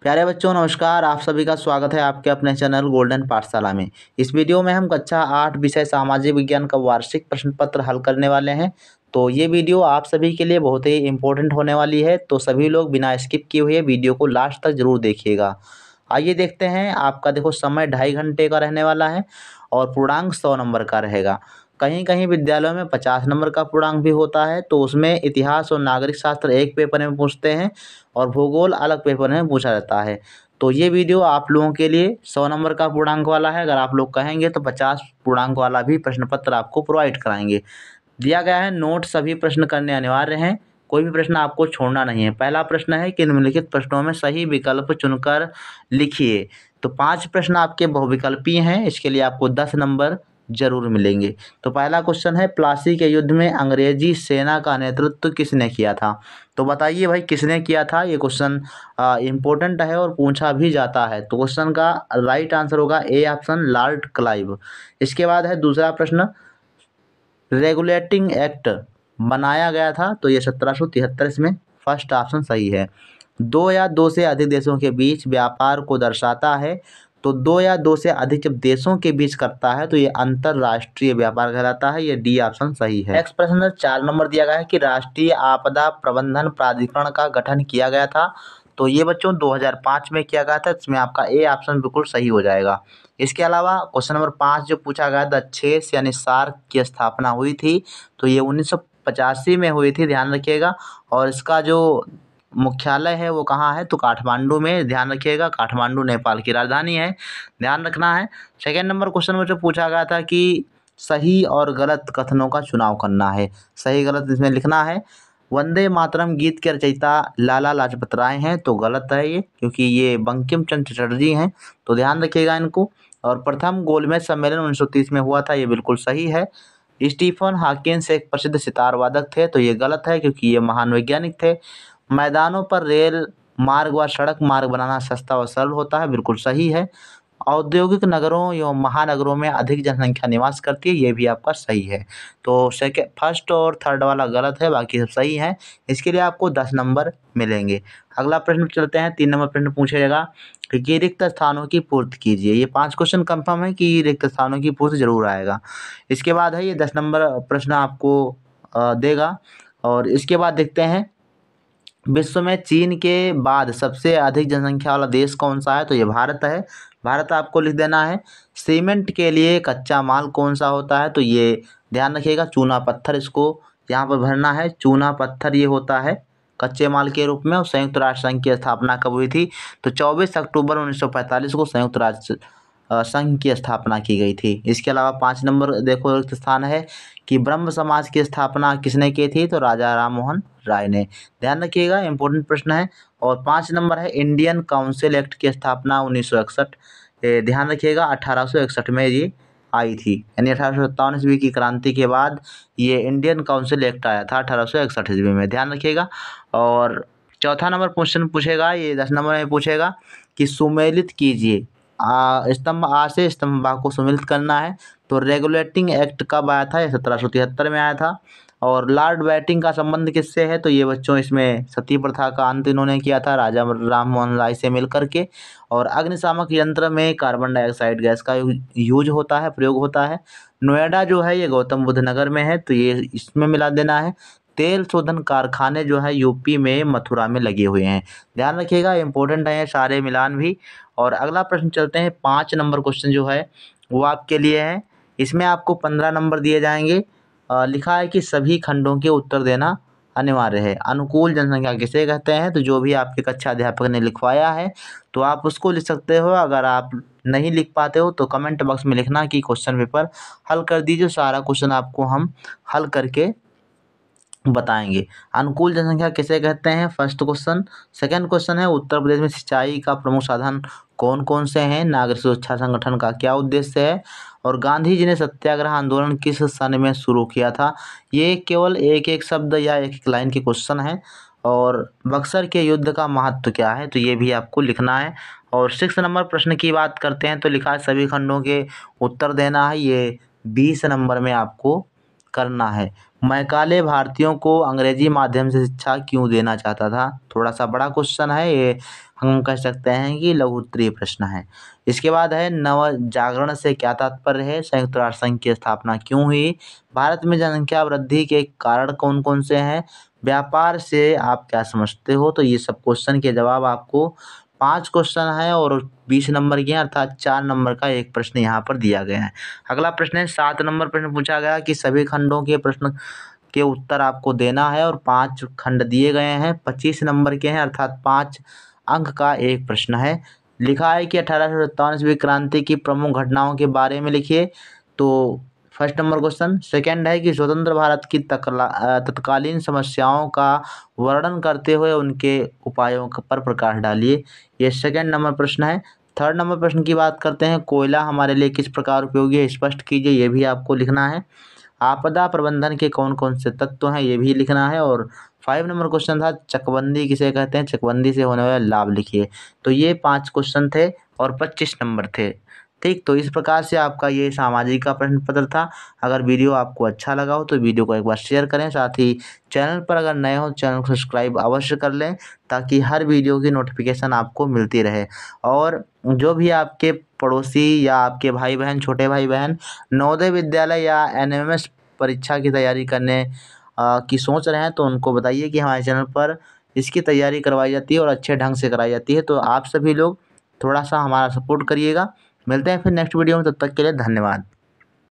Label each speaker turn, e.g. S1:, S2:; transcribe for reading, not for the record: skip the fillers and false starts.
S1: प्यारे बच्चों नमस्कार। आप सभी का स्वागत है आपके अपने चैनल गोल्डन पाठशाला में। इस वीडियो में हम कक्षा 8 विषय सामाजिक विज्ञान का वार्षिक प्रश्न पत्र हल करने वाले हैं। तो ये वीडियो आप सभी के लिए बहुत ही इम्पोर्टेंट होने वाली है, तो सभी लोग बिना स्किप किए हुए वीडियो को लास्ट तक जरूर देखिएगा। आइए देखते हैं। आपका देखो समय 2.5 घंटे का रहने वाला है और पूर्णांक 100 नंबर का रहेगा। कहीं कहीं विद्यालयों में 50 नंबर का पूर्णांक भी होता है, तो उसमें इतिहास और नागरिक शास्त्र एक पेपर में पूछते हैं और भूगोल अलग पेपर में पूछा जाता है। तो ये वीडियो आप लोगों के लिए 100 नंबर का पूर्णांक वाला है। अगर आप लोग कहेंगे तो 50 पूर्णांक वाला भी प्रश्न पत्र आपको प्रोवाइड कराएंगे। दिया गया है नोट सभी प्रश्न करने अनिवार्य हैं, कोई भी प्रश्न आपको छोड़ना नहीं है। पहला प्रश्न है कि निम्नलिखित प्रश्नों में सही विकल्प चुनकर लिखिए। तो 5 प्रश्न आपके बहुविकल्पीय हैं, इसके लिए आपको 10 नंबर जरूर मिलेंगे। तो पहला क्वेश्चन है, प्लासी के युद्ध में अंग्रेजी सेना का नेतृत्व किसने किया था? तो बताइए भाई किसने किया था। ये क्वेश्चन इम्पोर्टेंट है और पूछा भी जाता है। तो क्वेश्चन का राइट आंसर होगा ए ऑप्शन, लॉर्ड क्लाइव। इसके बाद है दूसरा प्रश्न, रेगुलेटिंग एक्ट बनाया गया था, तो ये 1773 इसमें फर्स्ट ऑप्शन सही है। दो या दो से अधिक देशों के बीच व्यापार को दर्शाता है, तो दो या दो से अधिक जब देशों के बीच करता है तो ये अंतरराष्ट्रीय व्यापार कहलाता है। ये डी ऑप्शन सही है। नेक्स्ट प्रश्न 4 नंबर दिया गया है कि राष्ट्रीय आपदा प्रबंधन प्राधिकरण का गठन किया गया था। तो ये बच्चों 2005 में किया गया था। इसमें आपका ए ऑप्शन बिल्कुल सही हो जाएगा। इसके अलावा क्वेश्चन नंबर 5 जो पूछा गया था, छेस यानी सार्क की स्थापना हुई थी, तो ये 1985 में हुई थी, ध्यान रखिएगा। और इसका जो मुख्यालय है वो कहाँ है? तो काठमांडू में, ध्यान रखिएगा। काठमांडू नेपाल की राजधानी है, ध्यान रखना है। सेकेंड नंबर क्वेश्चन में जो पूछा गया था कि सही और गलत कथनों का चुनाव करना है, सही गलत इसमें लिखना है। वंदे मातरम गीत के रचयिता लाला लाजपत राय हैं, तो गलत है ये, क्योंकि ये बंकिम चंद्र चटर्जी हैं, तो ध्यान रखिएगा इनको। और प्रथम गोलमेज सम्मेलन 1930 में हुआ था, ये बिल्कुल सही है। स्टीफन हॉकिंस एक प्रसिद्ध सितार वादक थे, तो ये गलत है क्योंकि ये महान वैज्ञानिक थे। मैदानों पर रेल मार्ग व सड़क मार्ग बनाना सस्ता व सरल होता है, बिल्कुल सही है। औद्योगिक नगरों एवं महानगरों में अधिक जनसंख्या निवास करती है, ये भी आपका सही है। तो फर्स्ट और थर्ड वाला गलत है, बाकी सब सही है। इसके लिए आपको 10 नंबर मिलेंगे। अगला प्रश्न चलते हैं। 3 नंबर प्रश्न पूछेगा कि रिक्त स्थानों की पूर्ति कीजिए। ये 5 क्वेश्चन कंफर्म है कि रिक्त स्थानों की पूर्ति जरूर आएगा। इसके बाद है ये 10 नंबर प्रश्न आपको देगा। और इसके बाद देखते हैं, विश्व में चीन के बाद सबसे अधिक जनसंख्या वाला देश कौन सा है? तो ये भारत है। भारत आपको लिख देना है। सीमेंट के लिए कच्चा माल कौन सा होता है? तो ये ध्यान रखिएगा, चूना पत्थर, इसको यहाँ पर भरना है। चूना पत्थर ये होता है कच्चे माल के रूप में। और संयुक्त राष्ट्र संघ की स्थापना कब हुई थी? तो 24 अक्टूबर 1945 को संयुक्त राष्ट्र संघ की स्थापना की गई थी। इसके अलावा 5 नंबर देखो रिक्त स्थान है कि ब्रह्म समाज की स्थापना किसने की थी? तो राजा राम मोहन राय ने, ध्यान रखिएगा, इंपॉर्टेंट प्रश्न है। और 5 नंबर है इंडियन काउंसिल एक्ट की स्थापना 1961, ध्यान रखिएगा 1861 में ये आई थी, यानी 1857 ईस्वी की क्रांति के बाद ये इंडियन काउंसिल एक्ट आया था 1861 ईस्वी में, ध्यान रखिएगा। और चौथा नंबर क्वेश्चन पूछेगा, ये 10 नंबर में पूछेगा कि सुमेलित कीजिए। स्तंभ आ से स्तंभ बा को सम्मिलित करना है। तो रेगुलेटिंग एक्ट कब आया था? ये 1773 में आया था। और लॉर्ड बैटिंग का संबंध किससे है? तो ये बच्चों इसमें सती प्रथा का अंत इन्होंने किया था राजा राम मोहन राय से मिल करके। और अग्निशामक यंत्र में कार्बन डाइऑक्साइड गैस का यूज होता है, प्रयोग होता है। नोएडा जो है ये गौतम बुद्ध नगर में है, तो ये इसमें मिला देना है। तेल शोधन कारखाने जो है यूपी में मथुरा में लगे हुए हैं, ध्यान रखिएगा, इंपॉर्टेंट है सारे मिलान भी। और अगला प्रश्न चलते हैं। 5 नंबर क्वेश्चन जो है वो आपके लिए है। इसमें आपको 15 नंबर दिए जाएंगे। लिखा है कि सभी खंडों के उत्तर देना अनिवार्य है। अनुकूल जनसंख्या किसे कहते हैं? तो जो भी आपके कक्षा अध्यापक ने लिखवाया है तो आप उसको लिख सकते हो। अगर आप नहीं लिख पाते हो तो कमेंट बॉक्स में लिखना कि क्वेश्चन पेपर हल कर दीजिए। सारा क्वेश्चन आपको हम हल करके बताएंगे। अनुकूल जनसंख्या किसे कहते हैं? First question. सेकंड क्वेश्चन है, उत्तर प्रदेश में सिंचाई का प्रमुख साधन कौन कौन से हैं? नागरिक सुरक्षा संगठन का क्या उद्देश्य है? और गांधी जी ने सत्याग्रह आंदोलन किस सन में शुरू किया था? ये केवल एक एक शब्द या एक एक लाइन के क्वेश्चन है। और बक्सर के युद्ध का महत्व क्या है? तो ये भी आपको लिखना है। और 6 नंबर प्रश्न की बात करते हैं तो लिखा है सभी खंडों के उत्तर देना है, ये 20 नंबर में आपको करना है। मैकाले भारतीयों को अंग्रेजी माध्यम से शिक्षा क्यों देना चाहता था? थोड़ा सा बड़ा क्वेश्चन है ये, हम कह सकते हैं कि लघु उत्तरीय प्रश्न है। इसके बाद है नव जागरण से क्या तात्पर्य है, संयुक्त राष्ट्र संघ की स्थापना क्यों हुई, भारत में जनसंख्या वृद्धि के कारण कौन कौन से हैं, व्यापार से आप क्या समझते हो। तो ये सब क्वेश्चन के जवाब आपको 5 क्वेश्चन है और 20 नंबर के हैं, अर्थात 4 नंबर का एक प्रश्न यहाँ पर दिया गया है। अगला प्रश्न है 7 नंबर प्रश्न पूछा गया कि सभी खंडों के प्रश्न के उत्तर आपको देना है और 5 खंड दिए गए हैं, 25 नंबर के हैं, अर्थात 5 अंक का एक प्रश्न है। लिखा है कि 1857 ईस्वी क्रांति की प्रमुख घटनाओं के बारे में लिखिए। तो फर्स्ट नंबर क्वेश्चन। सेकंड है कि स्वतंत्र भारत की तत्कालीन समस्याओं का वर्णन करते हुए उनके उपायों पर प्रकाश डालिए। ये सेकंड नंबर प्रश्न है। थर्ड नंबर प्रश्न की बात करते हैं, कोयला हमारे लिए किस प्रकार उपयोगी है, स्पष्ट कीजिए। ये भी आपको लिखना है। आपदा प्रबंधन के कौन कौन से तत्व हैं, ये भी लिखना है। और 5 नंबर क्वेश्चन था, चकबंदी किसे कहते हैं, चकबंदी से होने वाला लाभ लिखिए। तो ये 5 क्वेश्चन थे और 25 नंबर थे। ठीक, तो इस प्रकार से आपका ये सामाजिक का प्रश्न पत्र था। अगर वीडियो आपको अच्छा लगा हो तो वीडियो को एक बार शेयर करें, साथ ही चैनल पर अगर नए हो चैनल को सब्सक्राइब अवश्य कर लें ताकि हर वीडियो की नोटिफिकेशन आपको मिलती रहे। और जो भी आपके पड़ोसी या आपके भाई बहन, छोटे भाई बहन नवोदय विद्यालय या एनएमएस परीक्षा की तैयारी करने की सोच रहे हैं तो उनको बताइए कि हमारे चैनल पर इसकी तैयारी करवाई जाती है और अच्छे ढंग से कराई जाती है। तो आप सभी लोग थोड़ा सा हमारा सपोर्ट करिएगा। मिलते हैं फिर नेक्स्ट वीडियो में, तब तक के लिए धन्यवाद।